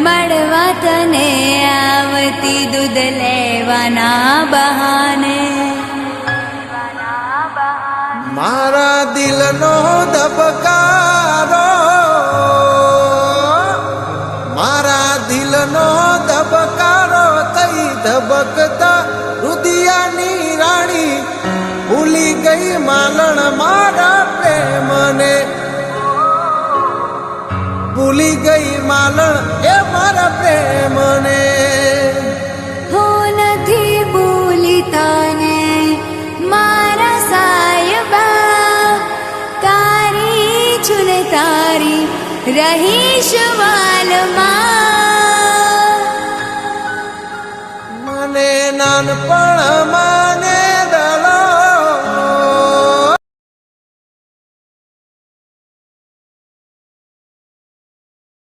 મળવા તને આવતી દૂધ લેવાના બહાને. મારા દિલનો ધબકારો, મારા દિલનો ધબકારો થઈ ધબકતા રુદિયાની રાણી, ભૂલી ગઈ માલણ મારા પ્રેમને, ભૂલી ગઈ માલણ એ મારા પ્રેમને. હું નથી ભૂલી તને મારા સાયબા, તારી છું ને તારી રહીશ વાલમાં. મને નાનપણમાં